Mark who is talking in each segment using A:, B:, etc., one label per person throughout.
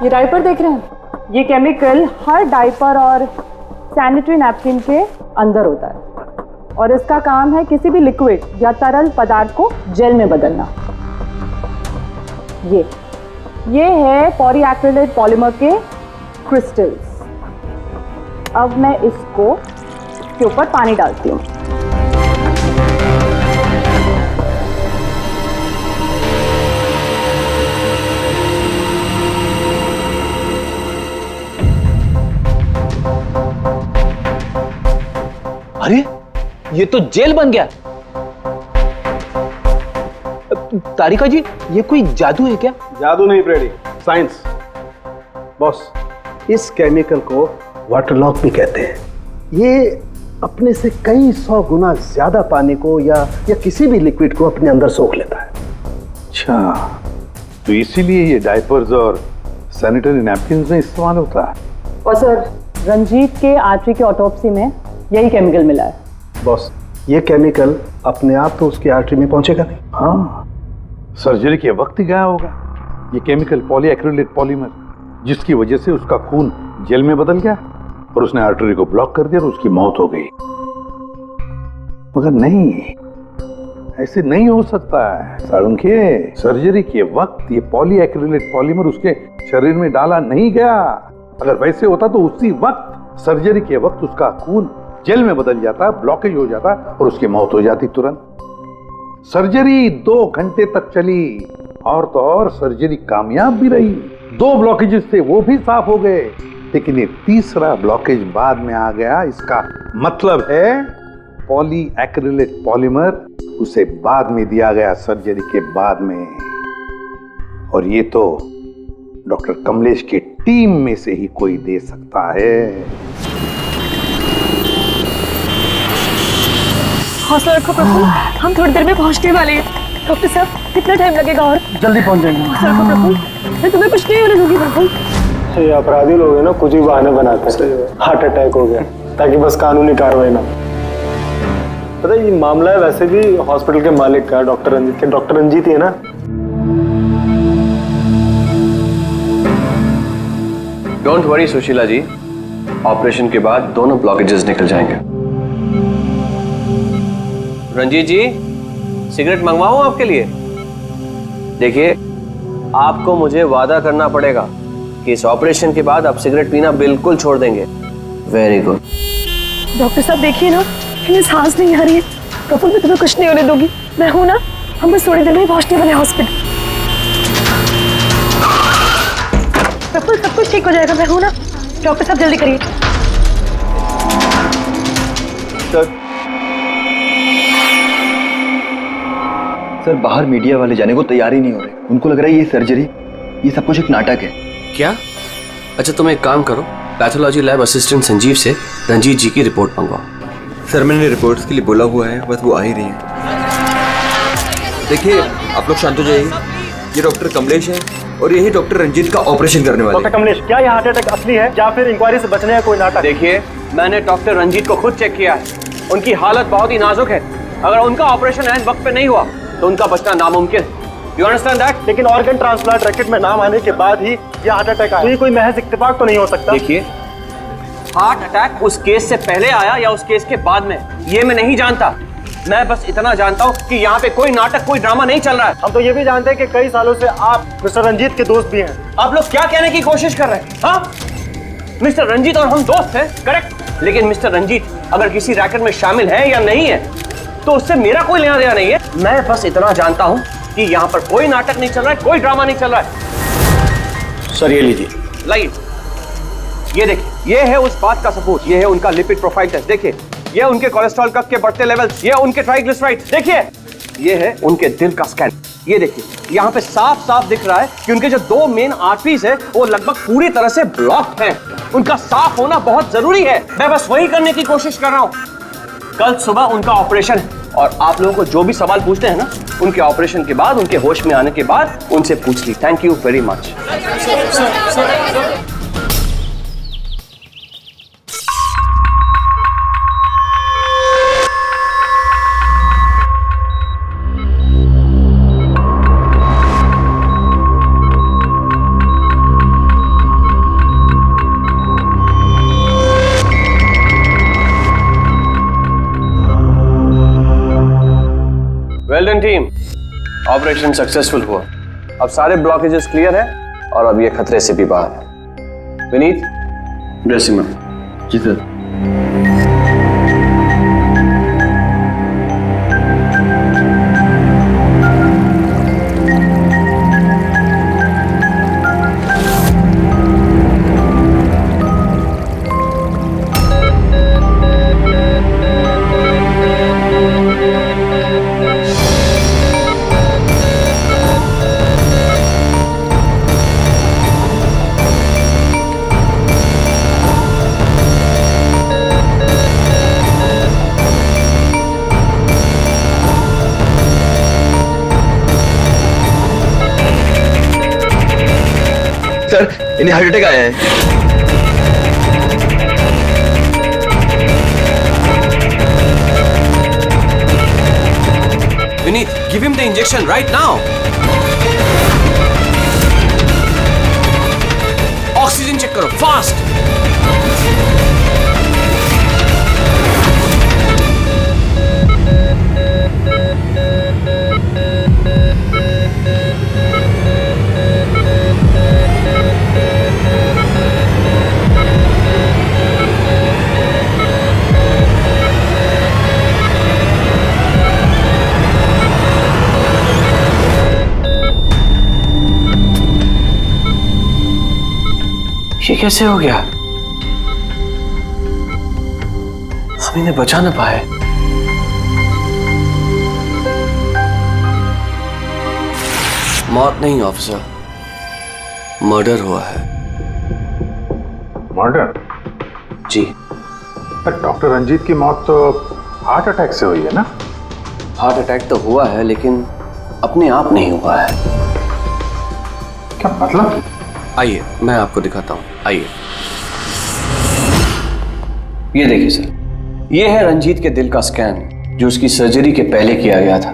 A: ये डायपर देख रहे हैं, ये केमिकल हर डायपर और सैनिटरी नैपकिन के अंदर होता है और इसका काम है किसी भी लिक्विड या तरल पदार्थ को जेल में बदलना। ये है पॉलीएक्रिलेट पॉलीमर के क्रिस्टल्स। अब मैं इसको के ऊपर पानी डालती हूँ।
B: अरे ये तो जेल बन गया। तारिका जी, ये कोई जादू है क्या?
C: जादू नहीं प्रेडी, साइंस। बॉस, इस केमिकल को वाटर लॉक भी कहते हैं। ये अपने से कई 100 गुना ज्यादा पानी को या किसी भी लिक्विड को अपने अंदर सोख लेता है।
D: अच्छा, तो इसीलिए ये डायपर्स और सैनिटरी नैपकिन्स में इस्तेमाल होता है।
A: और सर, रंजीत के आर्टरी के ऑटोप्सी में यही केमिकल मिला है।
C: बॉस, ये केमिकल अपने आप तो उसकी आर्टरी में पहुंचेगा नहीं।
D: हाँ, सर्जरी के वक्त ही गया होगा। ये केमिकल पॉलीएक्रिलेट पॉलीमर, जिसकी वजह से उसका खून जेल में बदल गया और उसने आर्टरी को ब्लॉक कर दिया और उसकी मौत हो गई। मगर नहीं, ऐसे नहीं हो सकता है साळुंखे। सर्जरी के वक्त ये पॉलीएक्रिलेट पॉलीमर उसके शरीर में डाला नहीं गया। अगर वैसे होता तो उसी वक्त सर्जरी के वक्त उसका खून जेल में बदल जाता, ब्लॉकेज हो जाता और उसकी मौत हो जाती तुरंत। सर्जरी 2 घंटे तक चली और तो और सर्जरी कामयाब भी रही। 2 ब्लॉकेजेस थे, वो भी साफ हो गए, लेकिन ये तीसरा ब्लॉकेज बाद में आ गया। इसका मतलब है पॉलीएक्रिलेट पॉलीमर उसे बाद में दिया गया, सर्जरी के बाद में। और ये तो डॉक्टर कमलेश की टीम में से ही कोई दे सकता है।
E: हौसला रखो प्रफुल्ल, हम थोड़ी देर में पहुंचने वाले हैं। डॉक्टर साहब, कितना टाइम लगेगा? और
C: जल्दी पहुंच जाएंगे।
E: हौसला रखो प्रफुल्ल, मैं तुम्हें कुछ नहीं होने दूंगी प्रफुल्ल।
F: ये अपराधी लोग हैं ना, कुछ ही बहाने बनाते हैं। हार्ट अटैक हो गया ताकि बस कानूनी कार्रवाई ना। पता है, ये मामला है वैसे भी हॉस्पिटल के मालिक का, डॉक्टर रंजीत के। डॉक्टर रंजीत ही है ना?
G: Don't worry Sushila ji, operation के बाद दोनों ब्लॉकेजेस निकल जाएंगे। रंजीत जी, सिगरेट मंगवाऊं आपके लिए? देखिए, आपको मुझे वादा करना पड़ेगा कि इस ऑपरेशन के बाद आप सिगरेट पीना बिल्कुल छोड़ देंगे। Very good.
E: डॉक्टर साहब देखिए ना, इन्हें सांस नहीं आ रही है। प्रफुल्ल, मैं तुम्हें कुछ नहीं होने दूंगी, मैं हूं ना। हम बस थोड़ी देर में पहुंचने वाले हॉस्पिटल। प्रफुल्ल, सब कुछ ठीक हो जाएगा, मैं हूं ना। डॉक्टर साहब जल्दी करिए।
H: सर, बाहर मीडिया वाले जाने को तैयार ही नहीं हो रहे। उनको लग रहा है ये सर्जरी, ये सब कुछ एक नाटक है।
G: क्या? अच्छा, तुम एक काम करो, पैथोलॉजी लैब असिस्टेंट संजीव से रंजीत जी की रिपोर्ट मंगवाओ।
H: सर, मैंने रिपोर्ट्स के लिए बोला हुआ है, बस वो आ ही रही है। देखिए, आप लोग शांत हो जाइए। ये डॉक्टर कमलेश है और यही डॉक्टर रंजीत का ऑपरेशन करने वाले।
F: डॉक्टर कमलेश, क्या ये हार्ट अटैक असली है या फिर इंक्वायरी से बचने का कोई नाटक?
G: देखिए, मैंने डॉक्टर रंजीत को खुद चेक किया है। उनकी हालत बहुत ही नाजुक है। अगर उनका ऑपरेशन ऐन वक्त पे नहीं हुआ तो उनका बचना नामुमकिन। You understand that?
F: लेकिन ऑर्गन ट्रांसप्लांट रैकेट में नाम आने के बाद ही ये हार्ट अटैक आया। तो ये कोई महज इत्तेफाक तो नहीं हो सकता?
G: देखिए, हार्ट अटैक उस केस से पहले आया या उस केस के बाद में, ये मैं नहीं जानता। मैं बस इतना जानता हूँ कि यहाँ पे कोई नाटक, कोई ड्रामा नहीं चल रहा है।
F: हम तो ये भी जानते हैं कि कई सालों से आप मिस्टर रंजीत के दोस्त भी हैं।
G: आप लोग क्या कहने की कोशिश कर रहे हैं? हाँ, मिस्टर रंजीत और हम दोस्त हैं, करेक्ट। लेकिन मिस्टर रंजीत अगर किसी रैकेट में शामिल है या नहीं है तो उससे मेरा कोई लेना देना नहीं है। मैं बस इतना जानता हूँ कि यहाँ पर कोई नाटक नहीं चल रहा है, कोई ड्रामा नहीं चल रहा है।
F: सर, ये लीजिए।
G: लाइए, ये देखिए, ये है उस बात का सबूत। ये है उनका लिपिड प्रोफाइल टेस्ट। देखिए, ये उनके कोलेस्ट्रॉल कप के बढ़ते लेवल्स, ये उनके ट्राइग्लिसराइड्स। देखिए, ये है उनके दिल का स्कैन। ये देखिए, यहाँ पे साफ साफ दिख रहा है कि उनके जो 2 मेन आर्टरीज है वो लगभग पूरी तरह से ब्लॉक्ड हैं। उनका साफ होना बहुत जरूरी है। मैं बस वही करने की कोशिश कर रहा हूँ। कल सुबह उनका ऑपरेशन है और आप लोगों को जो भी सवाल पूछते हैं ना, उनके ऑपरेशन के बाद, उनके होश में आने के बाद उनसे पूछ ली। Thank you very much. Operation successful हुआ। अब सारे ब्लॉकेजेस क्लियर है और अब ये खतरे से भी बाहर है। विनीत, ड्रेसिंग में।
H: जी सर। सर, इन्हें हार्ट अटैक आया है।
G: Vineet, give him the injection right now. Oxygen check करो फास्ट। ये कैसे हो गया? हम इन्हें बचा ना पाए। मौत नहीं ऑफिसर, मर्डर हुआ है।
D: मर्डर?
G: जी।
D: डॉक्टर रंजीत की मौत तो हार्ट अटैक से हुई है ना?
G: हार्ट अटैक तो हुआ है लेकिन अपने आप नहीं हुआ है।
D: क्या मतलब?
G: आइए मैं आपको दिखाता हूं, आइए। ये देखिए सर, ये है रंजीत के दिल का स्कैन जो उसकी सर्जरी के पहले किया गया था।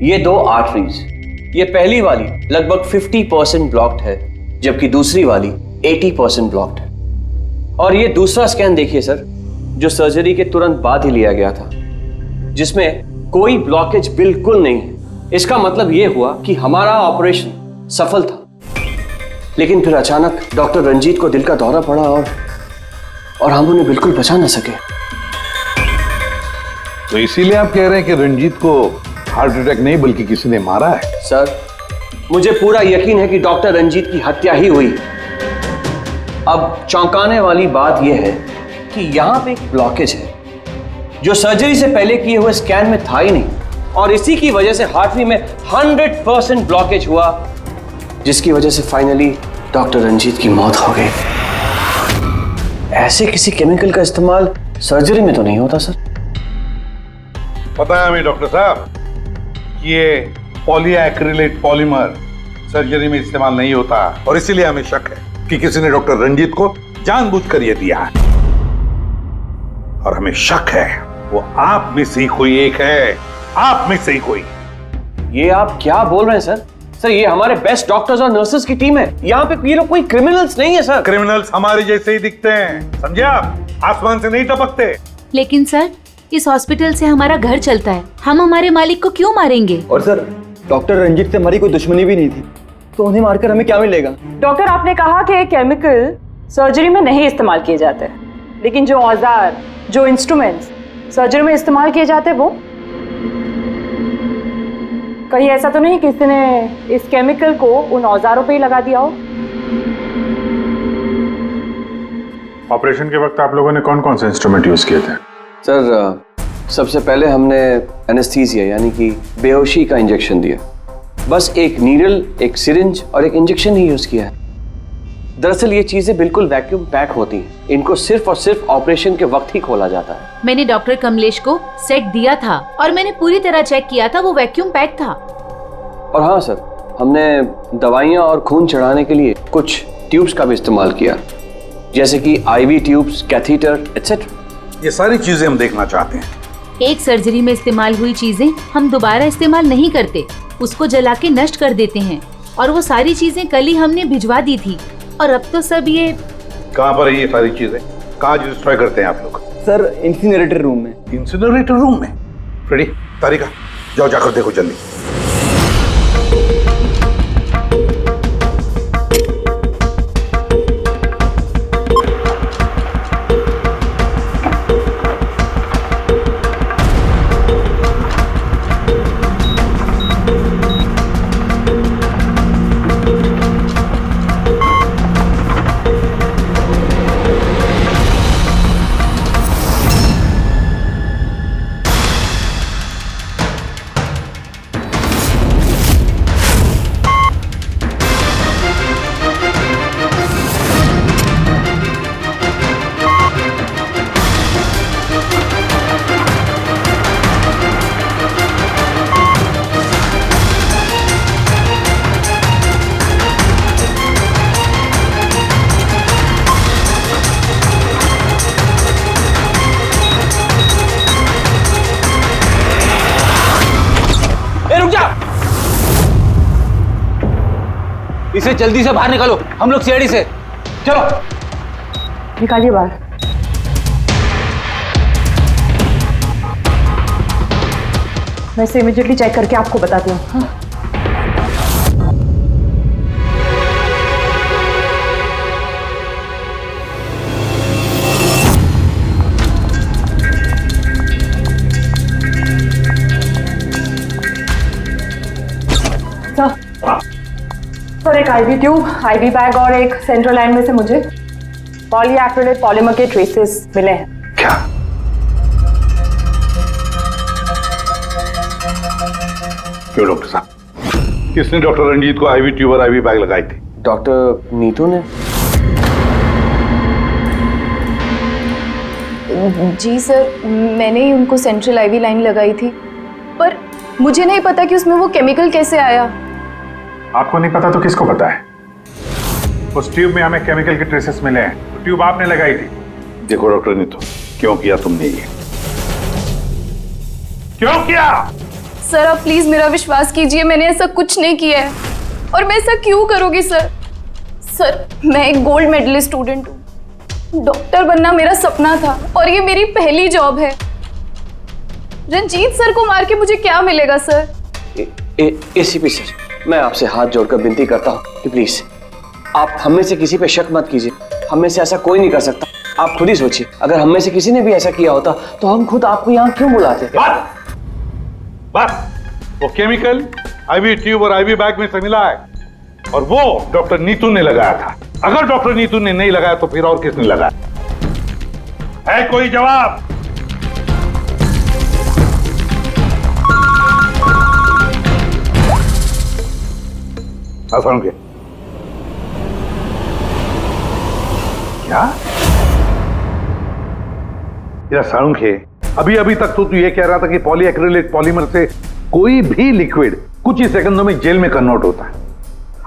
G: ये दो आर्टरीज, ये पहली वाली लगभग 50% ब्लॉक्ड है जबकि दूसरी वाली 80% ब्लॉक्ड है। और ये दूसरा स्कैन देखिए सर, जो सर्जरी के तुरंत बाद ही लिया गया था, जिसमें कोई ब्लॉकेज बिल्कुल नहीं है। इसका मतलब ये हुआ कि हमारा ऑपरेशन सफल था, लेकिन फिर अचानक डॉक्टर रंजीत को दिल का दौरा पड़ा और हम उन्हें बिल्कुल बचा ना सके।
D: तो इसीलिए आप कह रहे हैं कि रंजीत को हार्ट अटैक नहीं बल्कि किसी ने मारा है?
G: सर, मुझे पूरा यकीन है कि डॉक्टर रंजीत की हत्या ही हुई। अब चौंकाने वाली बात यह है कि यहां पे एक ब्लॉकेज है जो सर्जरी से पहले किए हुए स्कैन में था ही नहीं, और इसी की वजह से हार्टरी में 100% ब्लॉकेज हुआ, जिसकी वजह से फाइनली डॉक्टर रंजीत की मौत हो गई। ऐसे किसी केमिकल का इस्तेमाल सर्जरी में तो नहीं होता सर।
D: पता है हमें डॉक्टर साहब, ये पॉलीएक्रिलेट पॉलीमर सर्जरी में इस्तेमाल नहीं होता और इसीलिए हमें शक है कि किसी ने डॉक्टर रंजीत को जानबूझकर यह दिया है। और हमें शक है वो आप में से कोई एक है, आप में से कोई।
G: ये आप क्या बोल रहे हैं सर? सर, ये हमारे बेस्ट डॉक्टर्स और नर्सेस की टीम है। यहाँ पे ये लोग कोई क्रिमिनल्स नहीं है सर।
D: क्रिमिनल्स हमारे जैसे ही दिखते हैं, समझे आप? आसमान से नहीं टपकते।
I: लेकिन सर, इस हॉस्पिटल से हमारा घर चलता है, हम हमारे मालिक को क्यों मारेंगे?
H: और सर, डॉक्टर रंजीत से हमारी कोई दुश्मनी भी नहीं थी, तो उन्हें मारकर हमें क्या मिलेगा?
A: डॉक्टर, आपने कहा कि केमिकल सर्जरी में नहीं इस्तेमाल किए जाते, लेकिन जो औजार, जो इंस्ट्रूमेंट्स सर्जरी में इस्तेमाल किए जाते वो कहीं ऐसा तो नहीं किसी ने इस केमिकल को उन औजारों पे ही लगा दिया हो?
J: ऑपरेशन के वक्त आप लोगों ने कौन कौन से इंस्ट्रूमेंट यूज किए थे?
G: सर, सबसे पहले हमने एनेस्थीसिया यानी कि बेहोशी का इंजेक्शन दिया। बस एक नीडल, एक सिरिंज और एक इंजेक्शन ही यूज किया है। दरअसल ये चीजें बिल्कुल वैक्यूम पैक होती हैं। इनको सिर्फ और सिर्फ ऑपरेशन के वक्त ही खोला जाता है।
I: मैंने डॉक्टर कमलेश को सेट दिया था और मैंने पूरी तरह चेक किया था, वो वैक्यूम पैक था।
G: और हाँ सर, हमने दवाइयाँ और खून चढ़ाने के लिए कुछ ट्यूब्स का भी इस्तेमाल किया, जैसे कि आईवी ट्यूब्स, कैथीटर एटसेट्रा।
D: ये सारी चीजें हम देखना चाहते हैं।
I: एक सर्जरी में इस्तेमाल हुई चीजें हम दोबारा इस्तेमाल नहीं करते, उसको जला के नष्ट कर देते हैं। और वो सारी चीजें कल ही हमने भिजवा दी थी, और अब तो सब ये
D: कहाँ पर है? ये सारी चीजें कहाँ डिस्ट्रॉय करते हैं आप लोग?
H: सर, इंसिनरेटर रूम में।
D: इंसिनरेटर रूम में? फ्रेडी, तारिका, जाओ जाकर देखो जल्दी।
B: इसे जल्दी से बाहर निकालो, हम लोग सीआईडी से। चलो
A: निकालिए बाहर। मैं इसे इमीडिएटली चेक करके आपको बताती हूँ। हाँ? सर एक आईवी ट्यूब, आईवी बैग और एक सेंट्रल लाइन में से मुझे पॉलीएक्रिलेट पॉलीमर के ट्रेसेस मिले हैं।
D: क्या? क्यों डॉक्टर साहब, किसने डॉक्टर रंजीत को आईवी ट्यूब और आईवी बैग लगाई थी?
G: डॉक्टर नीतू ने।
E: जी सर, मैंने ही उनको सेंट्रल आईवी लाइन लगाई थी, पर मुझे नहीं पता कि उसमें वो केमिकल कैसे आया।
J: आपको नहीं पता तो किसको पता है? उस ट्यूब में हमें केमिकल के ट्रेसेस मिले हैं, तो ट्यूब आपने लगाई थी।
D: देखो डॉक्टर नीतू, क्यों किया तुमने ये? क्यों किया?
E: सर आप प्लीज मेरा विश्वास कीजिए, मैंने ऐसा कुछ नहीं किया है। और मैं ऐसा क्यों करूंगी सर? सर मैं एक गोल्ड मेडलिस्ट स्टूडेंट हूँ, डॉक्टर बनना मेरा सपना था और ये मेरी पहली जॉब है। रंजीत सर को मार के मुझे क्या मिलेगा सर?
G: एसीपी सर, मैं आपसे हाथ जोड़कर विनती करता हूँ कि प्लीज आप हम में से किसी पे शक मत कीजिए। हम में से ऐसा कोई नहीं कर सकता। आप खुद ही सोचिए, अगर हम में से किसी ने भी ऐसा किया होता तो हम खुद आपको यहाँ क्यों बुलाते?
D: बस वो केमिकल आईवी ट्यूब और आईवी बैग में से मिला है और वो डॉक्टर नीतू ने लगाया था। अगर डॉक्टर नीतू ने नहीं लगाया तो फिर और किसने लगाया? है कोई जवाब? के क्या या साळुंखे, अभी अभी तक तो तू ये कह रहा था कि पॉलीएक्रिलेट पॉलीमर से कोई भी लिक्विड कुछ ही सेकंडों में जेल में कन्वर्ट होता है।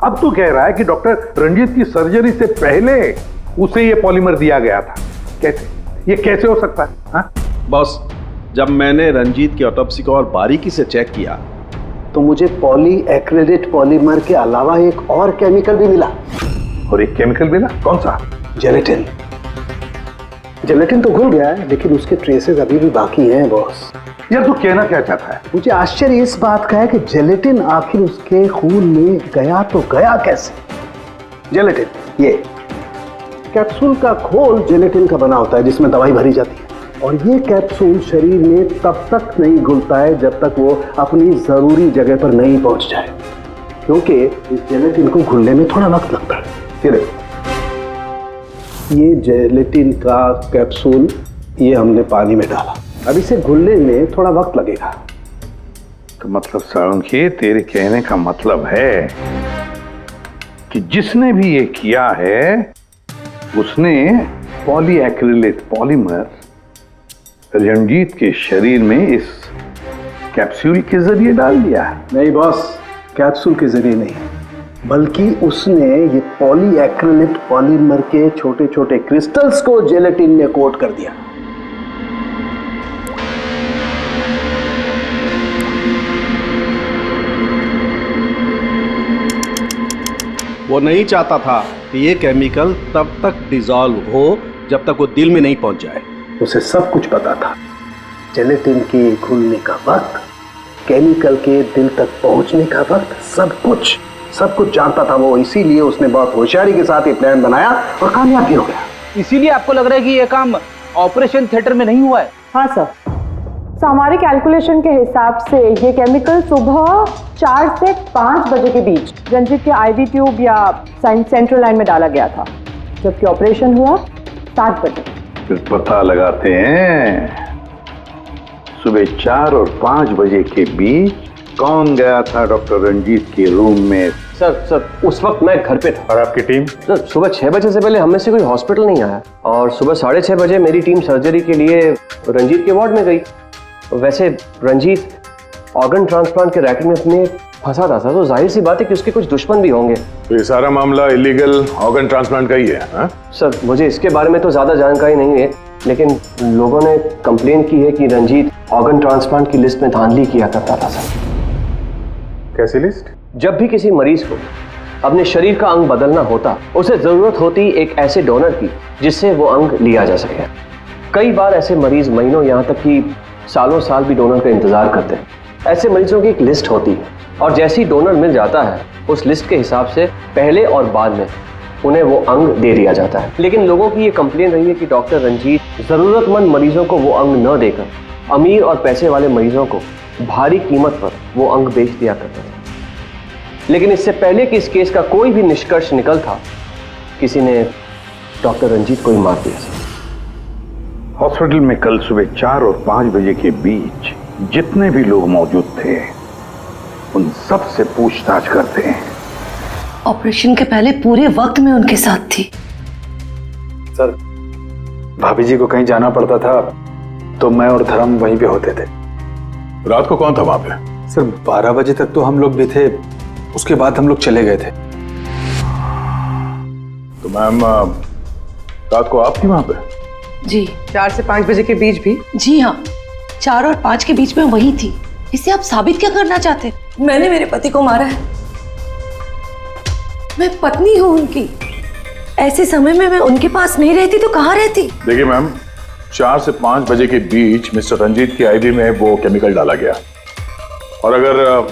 D: अब तू कह रहा है कि डॉक्टर रंजीत की सर्जरी से पहले उसे ये पॉलीमर दिया गया था। कैसे? ये कैसे हो सकता है? हाँ?
C: बॉस, जब मैंने रंजीत की ऑटोप्सी को और बारीकी से चेक किया तो मुझे पॉलीएक्रिलेट पॉलीमर के अलावा एक और केमिकल भी मिला।
D: और एक केमिकल मिला? कौन सा?
C: जेलेटिन। जेलेटिन तो घुल गया है, लेकिन उसके ट्रेसेस अभी भी बाकी हैं बॉस।
D: यार तू कहना क्या चाहता है?
C: मुझे आश्चर्य इस बात का है कि जेलेटिन आखिर उसके खून में गया तो गया कैसे? जेलेटिन, ये कैप्सूल का खोल जेलेटिन का बना होता है जिसमें दवाई भरी जाती है, और ये कैप्सूल शरीर में तब तक नहीं घुलता है जब तक वो अपनी जरूरी जगह पर नहीं पहुंच जाए, क्योंकि इस जेलेटिन को घुलने में थोड़ा वक्त लगता है। फिर ये जेलेटिन का कैप्सूल ये हमने पानी में डाला, अब इसे घुलने में थोड़ा वक्त लगेगा।
D: तो मतलब साळुंखे, तेरे कहने का मतलब है कि जिसने भी ये किया है उसने पॉलीएक्रिलेट पॉलीमर रंजीत के शरीर में इस कैप्सूल के जरिए डाल दिया।
C: नहीं बॉस, कैप्सूल के जरिए नहीं, बल्कि उसने ये पॉलीएक्रिलेट पॉलीमर के छोटे छोटे क्रिस्टल्स को जेलेटिन ने कोट कर दिया। वो नहीं चाहता था कि ये केमिकल तब तक डिसॉल्व हो जब तक वो दिल में नहीं पहुंच जाए। उसे सब कुछ पता था, जेलेटिन के घुलने का वक्त, केमिकल के दिल तक पहुंचने का वक्त, सब कुछ जानता था वो। इसीलिए उसने बहुत होशियारी के साथ ये प्लान बनाया और कामयाब भी हो गया।
B: इसीलिए आपको लग रहा है कि ये काम ऑपरेशन थिएटर में नहीं हुआ है?
A: हाँ सर, तो हमारे कैलकुलेशन के हिसाब से ये केमिकल सुबह 4 से 5 बजे के बीच रंजीत के आईवी ट्यूब या सेंट्रल लाइन में डाला गया था, जबकि ऑपरेशन हुआ 7 बजे।
D: फिर पता लगाते हैं सुबह 4 और 5 बजे के बीच कौन गया था डॉक्टर रंजीत के रूम में।
G: सर उस वक्त मैं घर पे था।
J: और आपकी टीम?
G: सर सुबह 6 बजे से पहले हमें से कोई हॉस्पिटल नहीं आया और सुबह 6:30 बजे मेरी टीम सर्जरी के लिए रंजीत के वार्ड में गई। वैसे रंजीत ऑर्गन ट्रांसप्लांट के रैकेट में फंसा था सर, तो जाहिर सी बात है कि उसके कुछ दुश्मन भी होंगे।
J: तो ये सारा मामला इलीगल ऑर्गन ट्रांसप्लांट का ही है? हा?
G: सर मुझे इसके बारे में तो ज्यादा जानकारी नहीं है, लेकिन लोगों ने कंप्लेन की है कि रंजीत ऑर्गन ट्रांसप्लांट की लिस्ट में धांधली किया करता था सर।
J: कैसी लिस्ट?
G: जब भी किसी मरीज को अपने शरीर का अंग बदलना होता, उसे जरूरत होती एक ऐसे डोनर की जिससे वो अंग लिया जा सके। कई बार ऐसे मरीज महीनों यहाँ तक कि सालों साल भी डोनर का इंतजार करते हैं। ऐसे मरीजों की एक लिस्ट होती है और जैसे ही डोनर मिल जाता है उस लिस्ट के हिसाब से पहले और बाद में उन्हें वो अंग दे दिया जाता है। लेकिन लोगों की ये कंप्लेन रही है कि डॉक्टर रंजीत जरूरतमंद मरीजों को वो अंग न देकर अमीर और पैसे वाले मरीजों को भारी कीमत पर वो अंग बेच दिया करते थे। लेकिन इससे पहले कि इस केस का कोई भी निष्कर्ष निकल था, किसी ने डॉक्टर रंजीत को ही मार दिया।
D: हॉस्पिटल में कल सुबह 4 और 5 बजे के बीच जितने भी लोग मौजूद थे उन सब से पूछताछ करते हैं।
K: ऑपरेशन के पहले पूरे वक्त में उनके साथ थी।
F: सर, भाभी जी को कहीं जाना पड़ता था तो मैं और धर्म वहीं पे होते थे।
J: रात को कौन था वहां पे?
F: सर 12 बजे तक तो हम लोग भी थे, उसके बाद हम लोग चले गए थे।
J: तो मैम रात को आप थी वहां पे?
K: जी
A: 4 से 5 बजे के बीच भी?
K: जी हाँ, 4 और 5 के बीच में वही थी। इससे आप साबित क्या करना चाहते? मैंने मेरे पति को मारा है, मैं पत्नी हूँ उनकी। ऐसे समय में मैं उनके पास नहीं रहती तो कहाँ रहती?
J: देखिए मैम, 4 से 5 बजे के बीच मिस्टर रंजीत की आईवी में वो केमिकल डाला गया, और अगर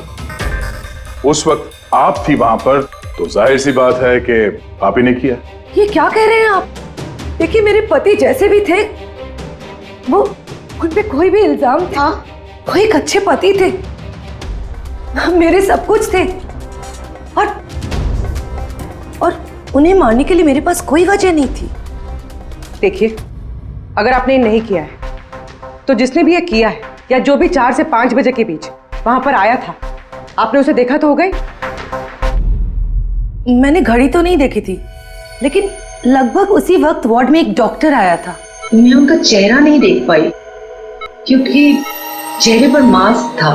J: उस वक्त आप थी वहां पर तो जाहिर सी बात है कि आप ही ने किया।
K: ये क्या कह रहे हैं आप? देखिए, मेरे पति जैसे भी थे, वो उन पे कोई भी इल्जाम था, वो एक अच्छे पति थे, मेरे सब कुछ थे, और उन्हें मारने के लिए मेरे पास कोई वजह नहीं थी।
A: देखिए, अगर आपने नहीं किया है तो जिसने भी ये किया है या जो भी 4 से 5 बजे के बीच वहां पर आया था, आपने उसे देखा तो होगा ही।
K: मैंने घड़ी तो नहीं देखी थी, लेकिन लगभग उसी वक्त वार्ड में एक डॉक्टर आया था। मैं उनका चेहरा नहीं देख पाई क्योंकि चेहरे पर मास्क था।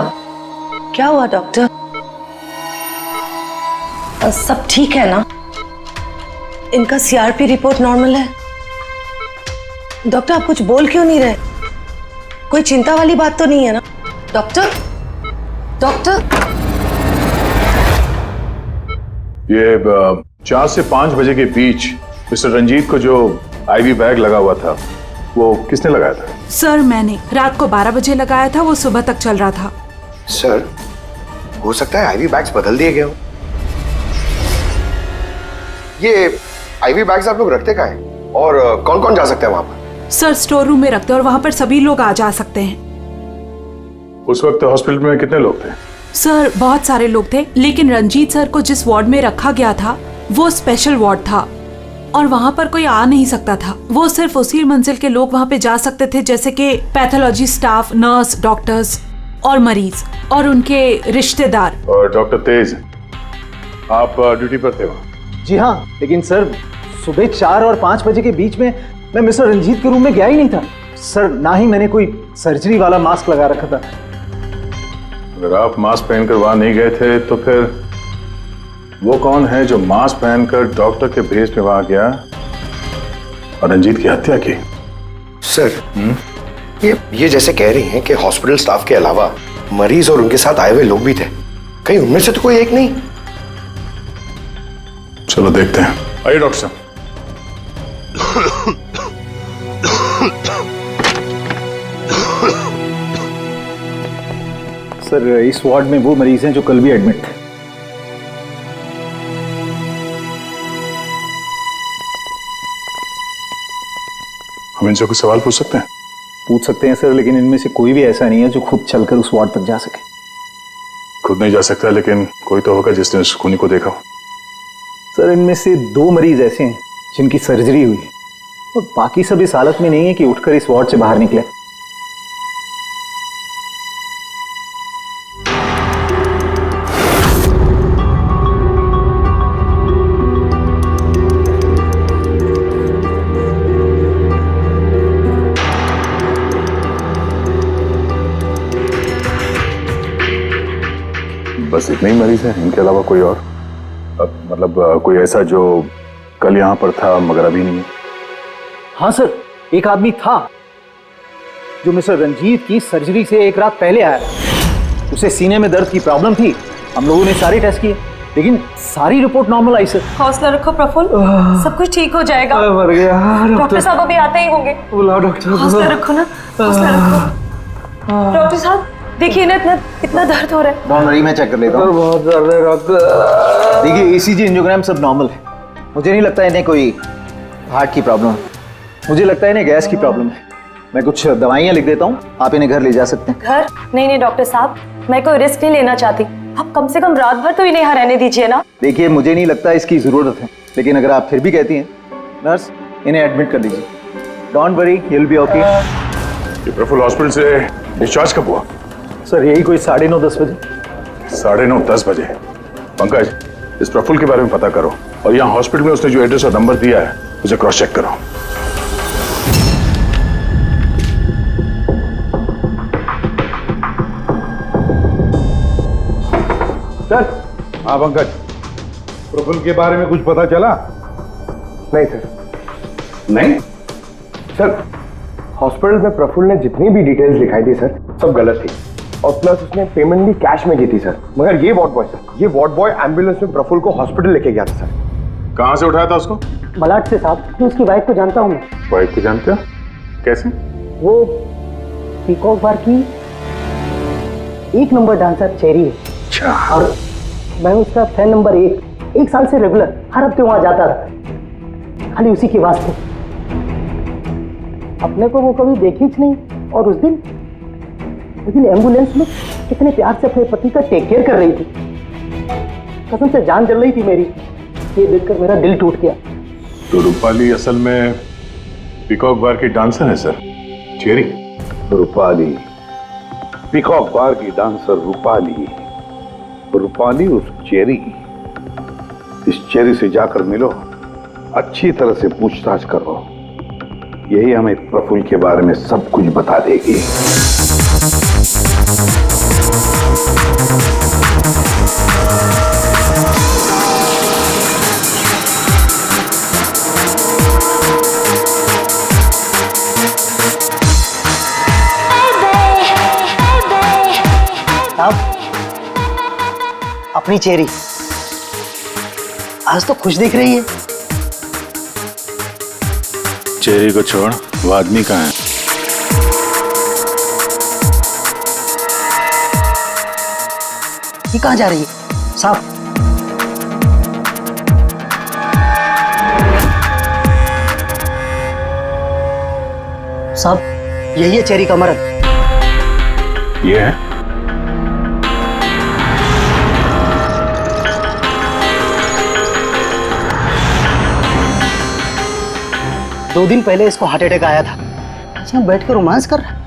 K: क्या हुआ डॉक्टर? सब ठीक है ना? इनका सीआरपी रिपोर्ट नॉर्मल है। डॉक्टर, आप कुछ बोल क्यों नहीं रहे? कोई चिंता वाली बात तो नहीं है ना? Doctor, doctor.
J: ये 4 से 5 बजे के बीच मिस्टर रंजीत को जो आईवी बैग लगा हुआ था वो किसने लगाया था?
L: सर, मैंने रात को 12 बजे लगाया था, वो सुबह तक चल रहा था।
M: सर, हो सकता है आईवी बैग्स बदल दिए गए हो। ये आईवी बैग्स आप लोग रखते कहाँ हैं और कौन कौन जा सकता है वहां पर?
L: सर, स्टोर रूम में रखते हैं और वहां पर सभी लोग आ जा सकते हैं।
J: उस वक्त हॉस्पिटल में कितने लोग थे?
L: सर, बहुत सारे लोग थे, लेकिन रंजीत सर को जिस वार्ड में रखा गया था वो स्पेशल वार्ड था और वहां पर कोई आ नहीं सकता था। वो सिर्फ उसी मंजिल के लोग वहां पे जा सकते थे, जैसे कि पैथोलॉजी स्टाफ, नर्स, डॉक्टर्स और मरीज और उनके रिश्तेदार।
J: और डॉक्टर तेज, आप ड्यूटी पर थे वहाँ?
B: जी हाँ, लेकिन सर सुबह 4 और 5 बजे के बीच में मैं मिस्टर रंजीत के रूम में गया ही नहीं था सर। ना ही मैंने कोई सर्जरी वाला मास्क लगा रखा था।
J: अगर आप मास्क पहनकर वहां नहीं गए थे तो फिर वो कौन है जो मास्क पहनकर डॉक्टर के भेस में वहां गया और रंजीत की हत्या की?
M: सर, ये जैसे कह रही हैं कि हॉस्पिटल स्टाफ के अलावा मरीज और उनके साथ आए हुए लोग भी थे, कहीं उनमें से तो कोई एक नहीं?
J: चलो देखते हैं। आइए डॉक्टर साहब।
B: सर, इस वार्ड में वो मरीज हैं जो कल भी एडमिट थे।
J: हम इनसे कुछ सवाल पूछ सकते हैं?
B: पूछ सकते हैं सर, लेकिन इनमें से कोई भी ऐसा नहीं है जो खुद चलकर उस वार्ड तक जा सके।
J: खुद नहीं जा सकता, लेकिन कोई तो होगा जिसने उस खूनी को देखा हो।
B: सर, इनमें से 2 मरीज ऐसे हैं जिनकी सर्जरी हुई और बाकी सब इस हालत में नहीं है कि उठकर इस वार्ड से बाहर निकले।
J: बस इतने ही मरीज हैं, इनके अलावा कोई और? मतलब कोई ऐसा जो कल यहाँ पर था मगर अभी नहीं है?
B: हाँ सर, एक आदमी था जो मिस्टर रंजीत की सर्जरी से 1 रात पहले आया। उसे सीने में दर्द की प्रॉब्लम थी। हम लोगों ने सारे टेस्ट किए लेकिन सारी रिपोर्ट नॉर्मल आई सर।
K: हौसला रखो प्रफुल्ल, सब कुछ ठीक हो जाएगा।
B: मर गया
K: डॉक्टर साहब अभी आते ही होंगे।
B: बुलाओ डॉक्टर।
K: हौसला रखो ना, हौसला रखो। डॉक्टर साहब देखिए ना, इतना दर्द हो रहा है।
B: डॉन वरी, मैं चेक कर लेता हूँ। बहुत दर्द है डॉक्टर। देखिए ईसीजी, एंजियोग्राम सब नॉर्मल है। मुझे नहीं लगता इन्हें कोई हार्ट की प्रॉब्लम है, मुझे लगता है इन्हें गैस की प्रॉब्लम है। मैं कुछ दवाइयाँ लिख देता हूँ, आप इन्हें घर ले जा सकते हैं।
K: घर? नहीं डॉक्टर साहब, मैं कोई रिस्क नहीं लेना चाहती। आप कम से कम रात भर तो इन्हें यहाँ रहने दीजिए ना।
B: देखिए मुझे नहीं लगता इसकी जरूरत है, लेकिन अगर आप फिर भी कहती हैं नर्स, इन्हें एडमिट कर दीजिए। Don't worry, he will be okay.
J: ये प्रफुल्ल हॉस्पिटल से डिस्चार्ज कब हुआ?
B: सर यही कोई 9:30-10 बजे।
J: 9:30-10 बजे। पंकज, इस प्रफुल्ल के बारे में पता करो और यहाँ हॉस्पिटल में उसने जो एड्रेस और नंबर दिया है उसे क्रॉस चेक करो।
D: सर। हाँ पंकज, प्रफुल्ल के बारे में कुछ पता चला?
F: नहीं सर।
D: नहीं
F: सर, हॉस्पिटल में प्रफुल्ल ने जितनी भी डिटेल्स दिखाई थी सर, सब गलत थी। और प्लस उसने पेमेंट भी कैश में की थी सर। मगर ये वार्ड बॉय सर, ये वार्ड बॉय एम्बुलेंस में प्रफुल्ल को हॉस्पिटल लेके गया था सर।
J: कहाँ से उठाया था उसको?
F: मलाड से साहब। मैं उसकी वाइफ को जानता हूँ।
J: वाइफ को जानते हो? कैसे?
F: वो पीकॉक बार की 1 नंबर डांसर चेरी है।
J: अच्छा।
F: और मैं उसका फैन नंबर 1 साल से रेगुलर हर हफ्ते वहां जाता था, खाली उसी के वास्ते। अपने को वो कभी देखी ही नहीं। और उस दिन एम्बुलेंस में कितने प्यार से अपने पति का टेक केयर कर रही थी। कसम से जान जल रही थी मेरी। ये देखकर मेरा दिल टूट गया।
J: तो रूपाली असल में पीकॉक बार की डांसर है सर, चेरी।
D: रूपाली, पीकॉक बार की डांसर रूपाली। रूपाली उस चेरी, इस चेरी से जाकर मिलो, अच्छी तरह से पूछताछ करो। यही हमें प्रफुल्ल के बारे में सब कुछ बता देगी।
F: अपनी चेरी आज तो खुश दिख रही है।
J: चेरी को छोड़, वो आदमी कहाँ है?
F: ये कहाँ जा रही है साहब? साहब यही है चेरी का मर्द।
J: ये है?
F: दो दिन पहले इसको हार्ट अटैक आया था। आज यहाँ बैठ कर रोमांस कर रहा है।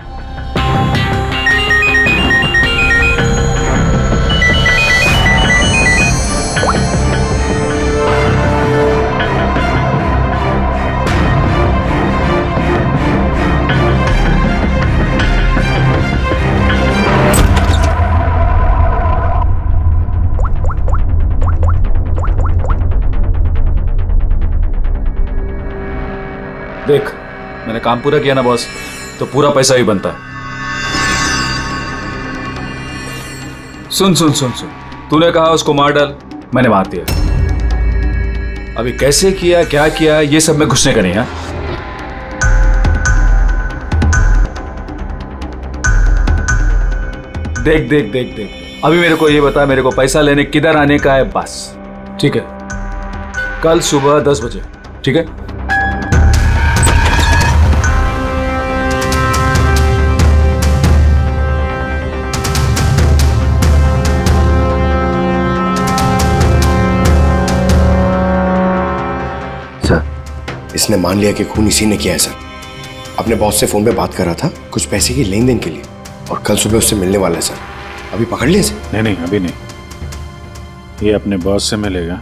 N: देख, मैंने काम पूरा किया ना बॉस, तो पूरा पैसा ही बनता है। सुन सुन सुन सुन, तूने कहा उसको मार डाल, मैंने मार दिया। अभी कैसे किया, क्या किया, ये सब मैं घुसने का नहीं। हाँ, देख देख देख देख, अभी मेरे को ये बता, मेरे को पैसा लेने किधर आने का है बस। ठीक है, कल सुबह 10 बजे। ठीक है?
M: इसने मान लिया कि खून इसी ने किया है सर। अपने बॉस से फोन पे बात कर रहा था कुछ पैसे की लेन देन के लिए, और कल सुबह उससे मिलने वाला है सर। अभी पकड़ लिया सर?
J: नहीं, अभी नहीं। ये अपने बॉस से मिलेगा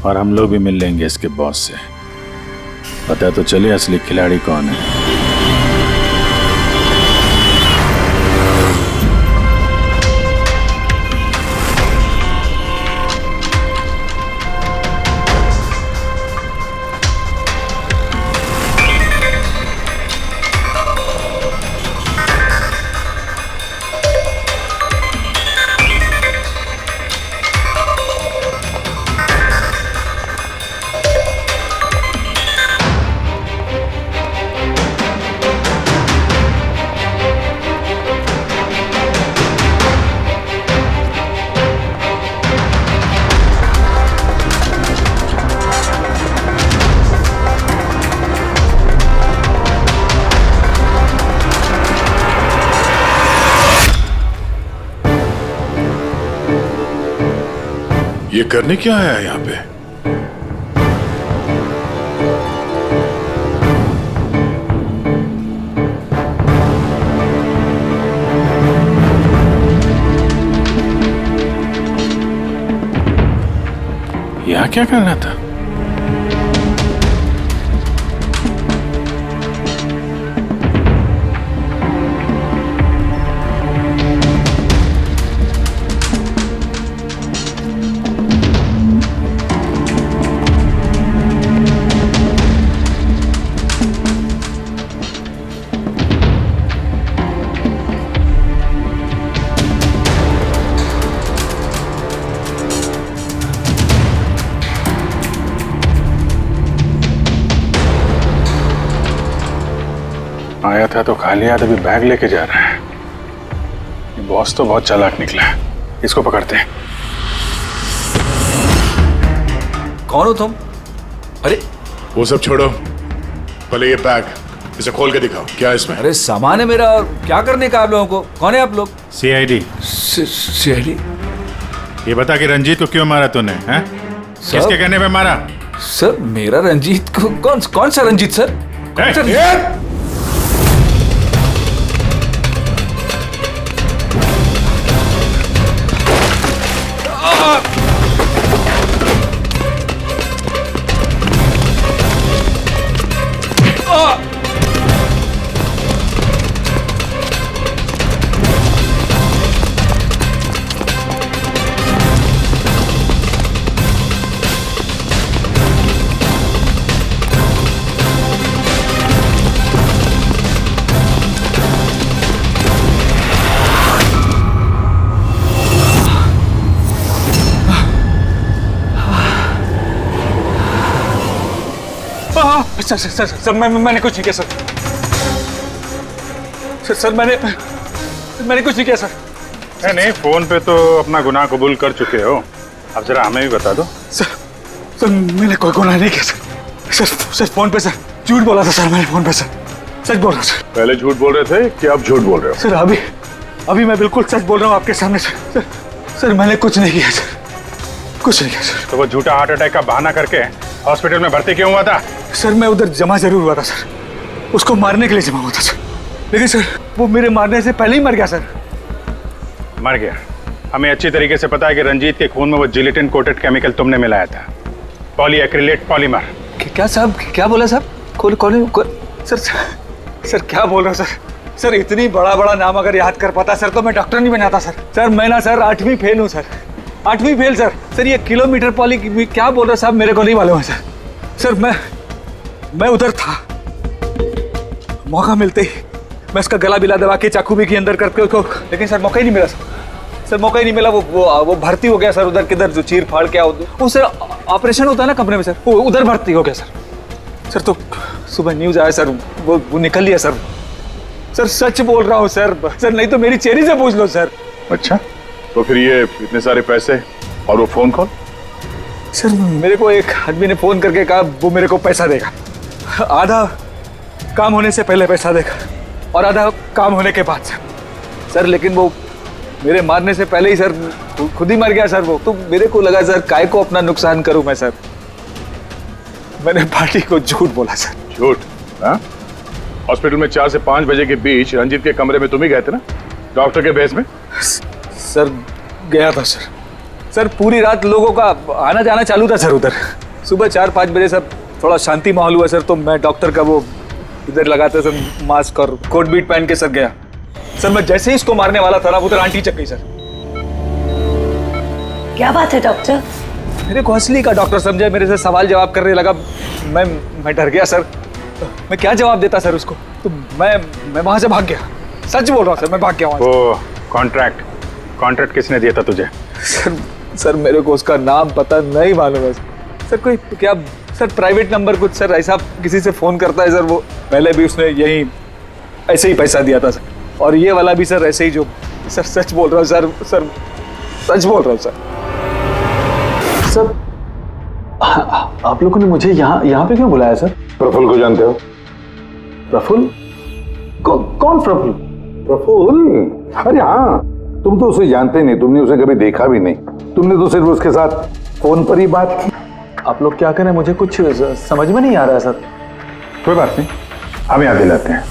J: और हम लोग भी मिल लेंगे इसके बॉस से। पता तो चले असली खिलाड़ी कौन है। ये करने क्या आया है यहाँ पे? यहाँ क्या करना था? आया था तो खा लिया, अभी बैग लेके जा रहा है। ये बॉस तो बहुत चालाक निकला है। इसको पकड़ते हैं।
N: कौन हो तुम? अरे
J: वो सब छोड़ो, पहले ये बैग इसे खोल के दिखाओ, क्या है इसमें?
N: अरे सामान है मेरा, और क्या करने का आप लोगों को? कौन है आप लोग?
O: सीआईडी।
N: सीआईडी?
O: ये बता कि रंजीत को क्यों मारा तूने? हैं? किसके कहने पे मारा?
N: सर मेरा रंजीत को कौन सा रंजीत सर? कौन सा रंजीत? सर मैंने कुछ नहीं किया सर मैंने कुछ नहीं किया सर।
O: नहीं, फोन पे तो अपना गुनाह कबूल कर चुके हो, अब जरा हमें भी बता दो।
N: सर मैंने कोई गुनाह नहीं किया सर फोन पे सर झूठ बोला था सर, मैंने फोन पे सच बोल रहा हूँ सर।
J: पहले झूठ बोल रहे थे कि अब झूठ बोल रहे हो?
N: सर अभी मैं बिल्कुल सच बोल रहा हूँ आपके सामने सर मैंने कुछ नहीं किया सर, कुछ नहीं किया सर।
O: तो वो झूठा हार्ट अटैक का बहाना करके हॉस्पिटल में भर्ती क्यों हुआ था?
N: सर मैं उधर जमा जरूर हुआ था सर, उसको मारने के लिए जमा हुआ था सर, लेकिन सर वो मेरे मारने से पहले ही मर गया सर।
O: मर गया? हमें अच्छी तरीके से पता है कि रंजीत के खून में वो जिलेटिन कोटेड केमिकल तुमने मिलाया था, पॉलीएक्रिलेट पॉलीमर।
N: क्या साहब, क्या बोला साहब? सर क्या बोल रहा हूँ सर इतनी बड़ा नाम अगर याद कर पाता सर तो मैं डॉक्टर नहीं बनाता सर मैं ना सर 8वीं फेल हूँ सर, 8वीं फेल सर ये किलोमीटर पॉली क्या बोल रहे साहब, मेरे को नहीं मालूम है सर मैं उधर था, मौका मिलते ही मैं उसका गला बिला दबा के चाकू भी के अंदर करके उसको, लेकिन सर मौका ही नहीं मिला सर मौका ही नहीं मिला। वो भर्ती हो गया सर उधर, किधर जो चीर फाड़ के वो सर ऑपरेशन होता है ना कमरे में सर, वो उधर भर्ती हो गया सर तो सुबह न्यूज आया सर, वो निकल लिया सर सच बोल रहा हूँ सर नहीं तो मेरी चेहरे से पूछ लो सर।
J: अच्छा, तो फिर ये इतने सारे पैसे और वो फोन कॉल?
N: सर मेरे को एक आदमी ने फोन करके कहा वो मेरे को पैसा देगा, आधा काम होने से पहले पैसा देगा और आधा काम होने के बाद सर लेकिन वो मेरे मारने से पहले ही सर खुद ही मर गया सर वो, तो मेरे को लगा सर काय को अपना नुकसान करूं मैं सर, मैंने पार्टी को झूठ बोला सर।
J: झूठ? हाँ, हॉस्पिटल में 4 से 5 बजे के बीच रंजीत के कमरे में तुम ही गए थे ना, डॉक्टर के भेस में?
N: सर गया था सर पूरी रात लोगों का आना जाना चालू था सर उधर, सुबह 4-5 बजे सर थोड़ा शांति माहौल हुआ सर, तो मैं डॉक्टर का वो इधर लगाते सर मास्क और कोट बीट पहन के सर गया सर, मैं जैसे ही इसको मारने वाला था ना उधर आंटी चक गई सर।
K: क्या बात है डॉक्टर?
N: मेरे को असली का डॉक्टर समझे, मेरे से सवाल जवाब करने लगा, मैं डर गया सर, मैं क्या जवाब देता सर उसको, तो मैं वहां से भाग गया, सच बोल रहा हूँ सर मैं भाग गया वहां से।
O: वो कॉन्ट्रैक्ट किसने दिया था तुझे?
N: सर मेरे को उसका नाम पता नहीं मालूम है सर, कोई क्या सर प्राइवेट नंबर कुछ सर ऐसा किसी से फोन करता है सर, वो पहले भी उसने यही ऐसे ही पैसा दिया था सर, और ये वाला भी सर ऐसे ही जो सर सच बोल रहा हूँ सर सच बोल रहा हूँ सर
B: आप लोगों ने मुझे यहाँ पे क्यों बुलाया सर?
J: प्रफुल्ल को जानते हो?
B: प्रफुल्ल? कौन प्रफुल्ल?
D: प्रफुल्ल? अरे हाँ, तुम तो उसे जानते नहीं, तुमने उसे कभी देखा भी नहीं, तुमने तो सिर्फ उसके साथ फोन पर ही बात की।
N: आप लोग क्या करें, मुझे कुछ समझ में नहीं आ रहा है सर।
D: कोई बात नहीं, हम यहाँ दिलाते हैं।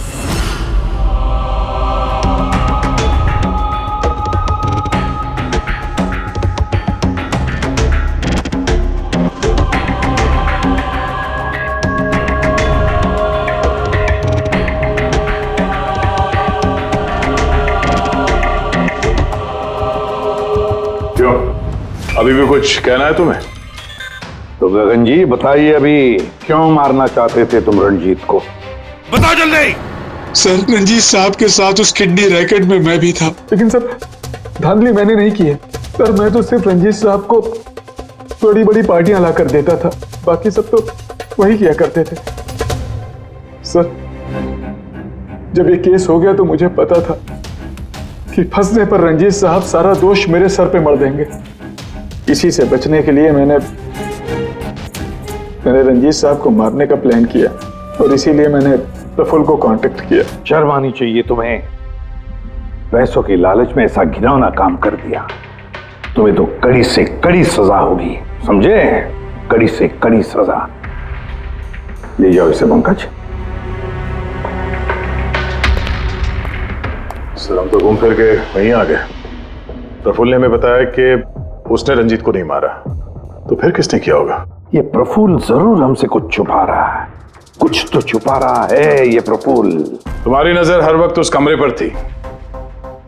J: क्यों, अभी भी कुछ कहना है तुम्हें?
D: तो गगन जी बताइए, अभी क्यों मारना चाहते थे तुम रंजीत को?
J: बताओ जल्दी।
P: सर, रंजीत साहब के साथ उस किडनी रैकेट में मैं भी था।
N: लेकिन सर, धांधली मैंने नहीं की है सर। मैं तो सिर्फ रंजीत साहब को बड़ी बड़ी पार्टियां ला कर देता था, बाकी सब तो वही किया करते थे सर। जब ये केस हो गया तो मुझे पता था कि फंसने पर रंजीत साहब सारा दोष मेरे सर पे मर देंगे। इसी से बचने के लिए मैंने रंजीत साहब को मारने का प्लान किया और इसीलिए मैंने प्रफुल्ल को कांटेक्ट किया।
D: शर्म आनी चाहिए तुम्हें, पैसों की लालच में ऐसा घिनौना काम कर दिया। तुम्हें तो कड़ी से कड़ी सजा होगी, समझे? कड़ी से कड़ी सजा। ले जाओ इसे पंकज।
J: सर, हम तो घूम फिर के वहीं आ गए। प्रफुल्ल ने हमें बताया कि उसने रंजीत को नहीं मारा, तो फिर किसने किया होगा?
D: ये प्रफुल्ल जरूर हमसे कुछ छुपा रहा है, कुछ तो छुपा रहा है ये प्रफुल्ल।
J: तुम्हारी नजर हर वक्त उस कमरे पर थी,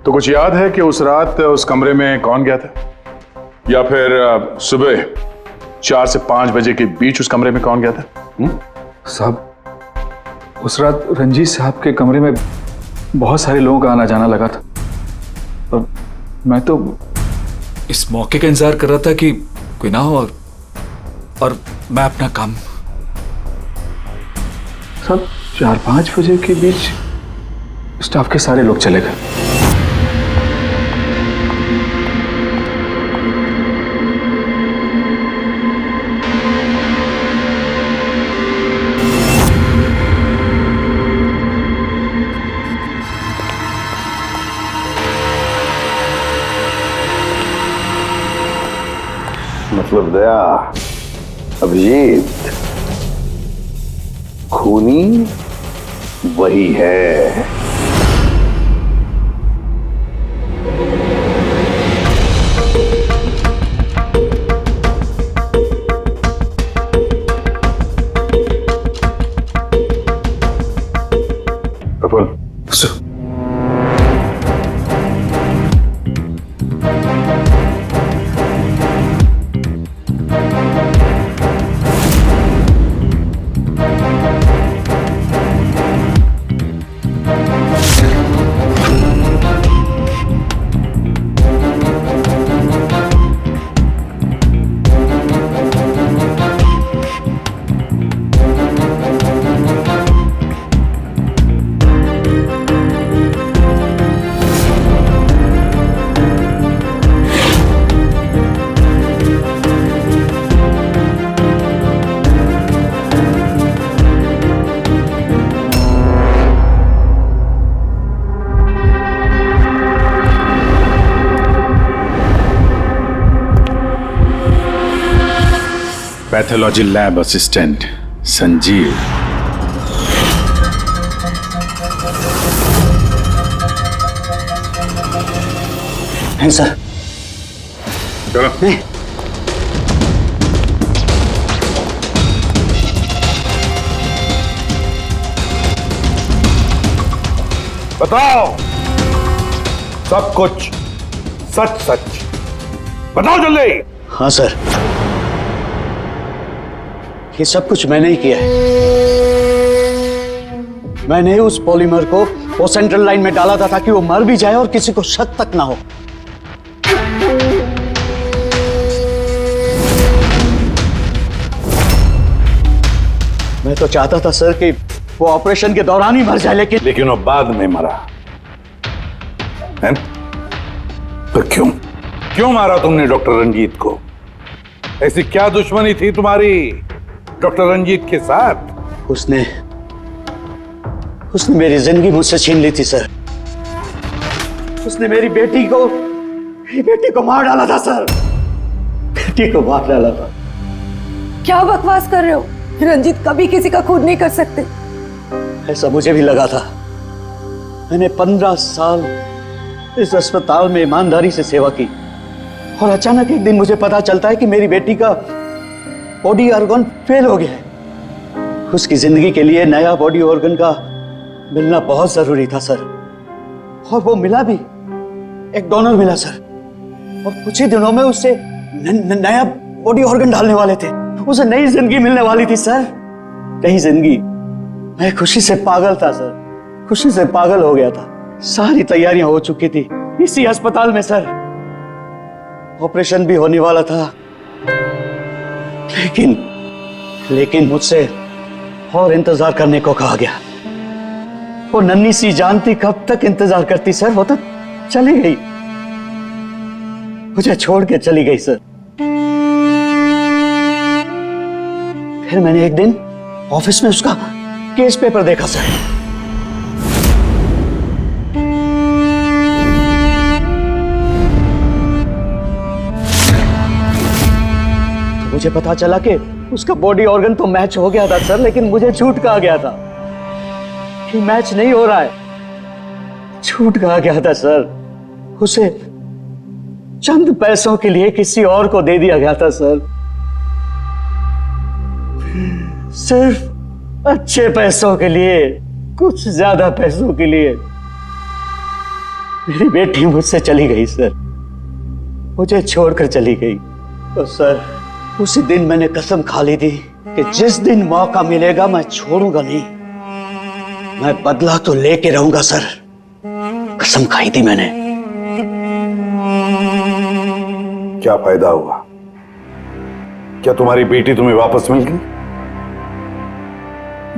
J: तो कुछ याद है कि उस रात उस कमरे में कौन गया था? या फिर सुबह 4 से 5 बजे के बीच उस कमरे में कौन गया था?
N: साहब, उस रात रंजीत साहब के कमरे में बहुत सारे लोगों का आना जाना लगा था और मैं तो इस मौके का इंतजार कर रहा था कि कोई ना हो और मैं अपना काम। सब 4-5 बजे के बीच स्टाफ के सारे लोग चले गए।
D: मतलब दया, अभिजीत, खूनी वही है।
J: Praful,
O: pathology lab assistant Sanjeev.
F: हैं सर?
J: चलो।
D: बताओ सब कुछ, सच सच बताओ जल्दी।
F: हाँ सर, ये सब कुछ मैंने ही किया है। मैंने उस पॉलीमर को वो सेंट्रल लाइन में डाला था ताकि वो मर भी जाए और किसी को शक तक ना हो। मैं तो चाहता था सर कि वो ऑपरेशन के दौरान ही मर जाए,
D: लेकिन वो बाद में मरा है? तो क्यों मारा तुमने डॉक्टर रंजीत को? ऐसी क्या दुश्मनी थी तुम्हारी डॉक्टर रंजीत के साथ?
F: उसने मेरी जिंदगी मुझसे छीन ली थी सर। उसने मेरी बेटी को मार डाला था सर।
C: बेटी को मार डाला था।
K: क्या बकवास कर रहे हो? रंजीत कभी किसी का खून नहीं कर सकते।
C: ऐसा मुझे भी लगा था। मैंने 15 साल इस अस्पताल में ईमानदारी से सेवा की और अचानक एक दिन मुझे पता चलता है कि मेरी बेटी का बॉडी ऑर्गन फेल हो गया है। उसकी जिंदगी के लिए नया बॉडी ऑर्गन का मिलना बहुत जरूरी था सर, और वो मिला भी। एक डोनर मिला सर, और कुछ ही दिनों में उससे नया बॉडी ऑर्गन डालने वाले थे। उसे नई जिंदगी मिलने वाली थी सर, नई जिंदगी। मैं खुशी से पागल था सर, खुशी से पागल हो गया था। सारी तैयारियां हो चुकी थी इसी अस्पताल में सर, ऑपरेशन भी होने वाला था। लेकिन मुझसे और इंतजार करने को कहा गया। वो नन्ही सी जानती कब तक इंतजार करती सर, वो तो चली गई, मुझे छोड़ के चली गई सर। फिर मैंने एक दिन ऑफिस में उसका केस पेपर देखा सर। तो मुझे पता चला कि उसका बॉडी ऑर्गन तो मैच हो गया था सर, लेकिन मुझे झूठ कहा गया था कि मैच नहीं हो रहा है। झूठ कहा गया था सर। उसे चंद पैसों के लिए किसी और को दे दिया गया था सर, सिर्फ अच्छे पैसों के लिए, कुछ ज्यादा पैसों के लिए। मेरी बेटी मुझसे चली गई सर, मुझे छोड़कर चली गई। और सर उसी दिन मैंने कसम खा ली थी कि जिस दिन मौका मिलेगा मैं छोड़ूंगा नहीं, मैं बदला तो लेके रहूंगा सर। कसम खाई थी मैंने।
D: क्या फायदा हुआ? क्या तुम्हारी बेटी तुम्हें वापस मिल गई?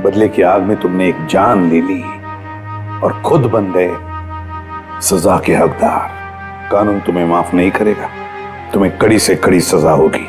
D: बदले की आग में तुमने एक जान ले ली और खुद बन गए सजा के हकदार। कानून तुम्हें माफ नहीं करेगा, तुम्हें कड़ी से कड़ी सजा होगी।